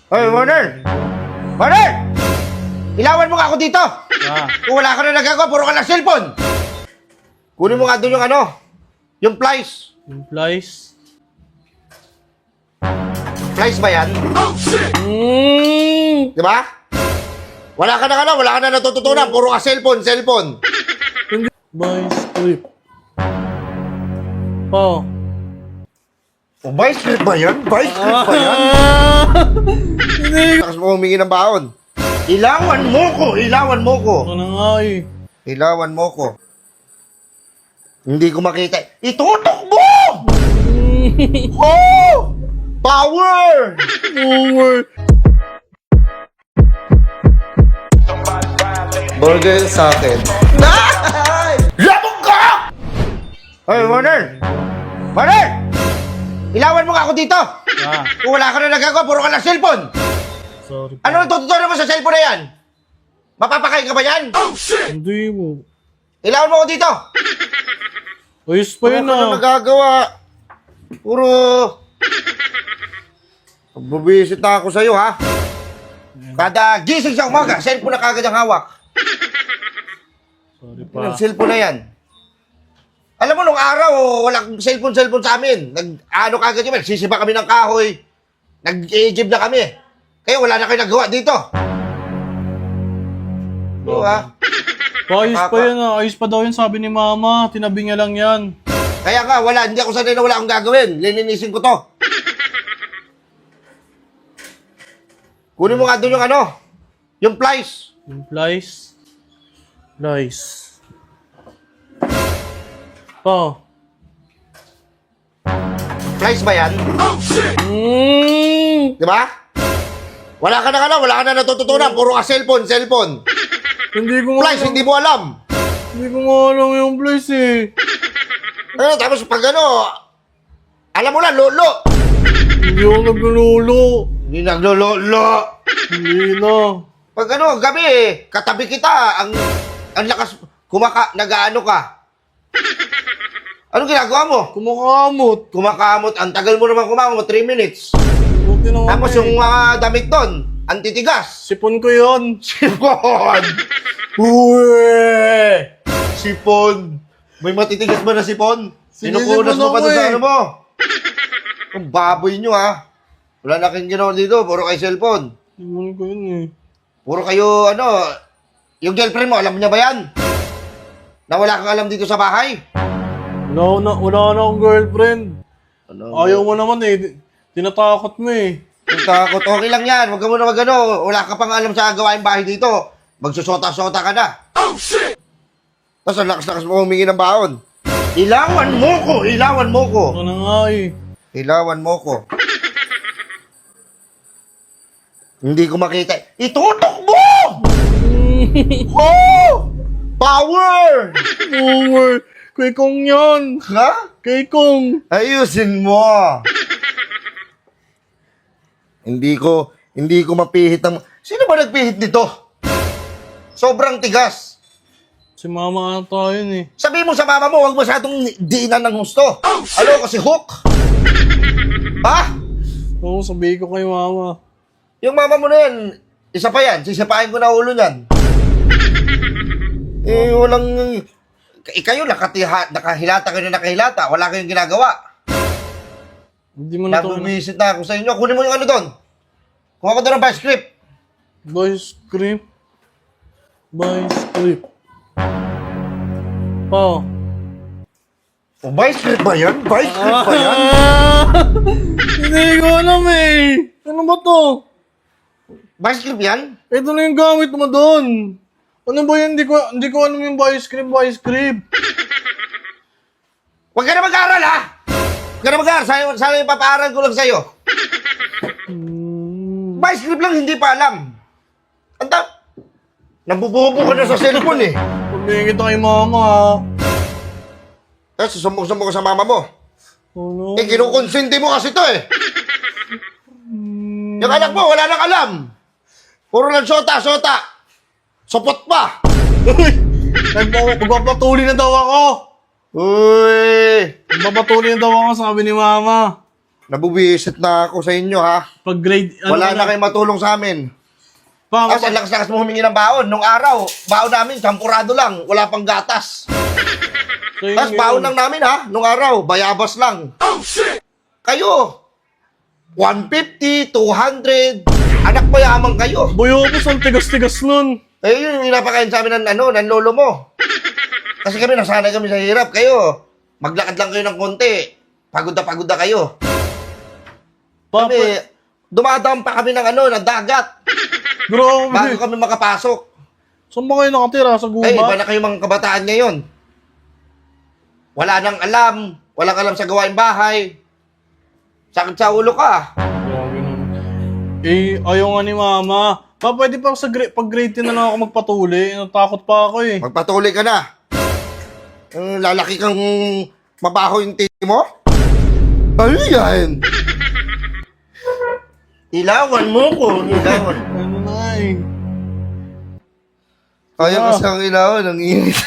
Hoy, Warner! Warner! Ilawan mo nga ako dito! Kung wala ka na nagagawa, puro ka ng cellphone! Kunin mo nga doon yung ano, yung flies. Yung flies? Flies ba yan? Di ba? Wala ka na wala ka na natututunan, puro ka cellphone. By script. Oh. Oh, by script ba yan? By script ba yan? Takas mo humingi ng baon. Ilawan mo ko! Ano na nga eh. Ilawan mo ko. Hindi ko makita. Itutok mo! Oh! Power! Burger sa akin. Labog ka! Hoy, Warner! Warner! Ilawan mo nga ako dito! Kung wala ka na nagagawa, puro ka ng cellphone! Sorry. Ano ang tututunan mo sa cellphone na yan? Mapapakain ka ba yan? Hindi mo. Ilawan mo ako dito! Ayos pa yun Ano ka na ah. nagagawa? Puro... Bubisit na ako sa'yo, ha? Kada gising sa umaga, cellphone na kagad ang hawak. Sorry Ang pa. cellphone na yan. Alam mo, nung araw, walang cellphone sa amin. Ano kagad yun, sisiba kami ng kahoy. Nag-i-gib na kami. Kaya wala na kayo nagawa dito. Diba? Ayos pa yun ah. Ayos pa daw yun sabi ni mama. Tinabi niya lang yan. Kaya nga, hindi ako sanay na wala akong gagawin. Lininisin ko to. Kunin mo nga doon yung ano, yung flies. Yung flies? Flies. Oh. Flies ba yan? Di ba? Wala ka na natututunan. Puro ka cellphone. Hindi ko nga Flies, hindi mo alam. Hindi ko nga alam yung flies eh. Tapos pag ano, alam mo na, lolo. Hindi ako naglululo. Hindi naglololo. Hindi na. Pag ano, gabi katabi kita, ang lakas, nag-ano ka. Anong ginagawa mo? Kumakamot. Kumakamot, ang tagal mo naman kumakamot, 3 minutes. Buti na nga Tapos eh. yung mga damit doon, ang titigas. Sipon ko yun. Sipon! Uwe! Sipon! May matitigas ba na sipon? Sinukunas mo pa doon sa ano mo? Ang baboy nyo ha. Wala na kayong ginawa dito, puro kayo cellphone. Sipon ko yun eh. Puro kayo, ano, yung girlfriend mo, alam niya ba yan? Na wala kang alam dito sa bahay? Wala na akong girlfriend. Ano? Ayaw mo naman eh. Tinatakot mo eh. Ang takot, okay lang yan. Huwag ka muna magano. Wala ka pang alam sa gawain bahay dito. Magsusota-sota ka na. Oh, shit! Tapos ang lakas-lakas mo humingi ng baon. Ilawan mo ko! Ano na nga eh. Ilawan mo ko. Hindi ko makita. Itutok mo! Oh! Power! Over. Kay Kong yan. Ha? Kay Kong. Ayusin mo. Hindi ko mapihit ng... Sino ba nagpihit nito? Sobrang tigas. Si mama ata yun eh. Sabi mo sa mama mo, huwag masyadong diinan ng gusto. Alo, kasi hook. Ha? Oo, sabihin ko kay mama. Yung mama mo na yan, isa pa yan, sisipain ko na ulo niyan. Walang... Kayo, nakahilata kayo na nakahilata. Wala kayong ginagawa. Hindi mo na to. Nabubisit na ako sa inyo. Kunin mo yung ano doon. Kuha ko doon ng vice script. By script. By script. Oh. Oh, vice script ba yan? Vice script ba yan? Hindi ko alam eh. Ano ba to? Vice script yan? Ito na yung gamit mo doon. Ano ba yan? Hindi ko alam yung by script. Huwag ka na mag-aaral, ha? Huwag ka na mag-aaral. Sana yung papaaral ko lang sa'yo. Vice script lang, hindi pa alam. Nabububo ka na sa cellphone, eh. Pagbihin kita kay mama ha. Tapos susumbong-sumbong ka sa mama mo. Oh no. Kinukonsente mo kasi to, eh. Yung anak mo, wala nang alam. Puro lang sota. Sopot pa. Magpapatuli na daw ako. Uy. Magpapatuli na daw ako, sabi ni mama. Nabubisit na ako sa inyo, ha? Pag grade, Wala na kayong matulong sa amin. Pa, Tapos ang lakas-lakas mo humingi ng baon. Nung araw, baon namin, champurado lang. Wala pang gatas. Tapos baon lang namin, ha? Nung araw, bayabas lang. Oh, shit! Kayo, 150, 200. Anak mayaman kayo. Boyobos, ang tigas-tigas nun. Eh, yun yung pinapakain sa amin ng lolo mo. Kasi kami, nasanay kami sa hirap. Kayo, maglakad lang kayo ng konti. Pagod na kayo. Papa, Kami, dumadaan pa kami ng dagat. grabe. Bago kami makapasok. Saan ba kayo nakatira? Sa guba? Eh, iba na kayo mga kabataan ngayon. Wala nang alam. Walang alam sa gawain bahay. Sakit sa ulo ka. Grabe naman. Eh, ayaw nga ni mama. Pa, pwede pa sa pag grade 10 na lang ako magpatuli. Natakot pa ako eh. Magpatuloy ka na. Lalaki kang mabaho yung titi mo? Ano yan? Ilawan mo ko. Ilawan. Ano na eh. Kaya kasi ang ilawan, ang init.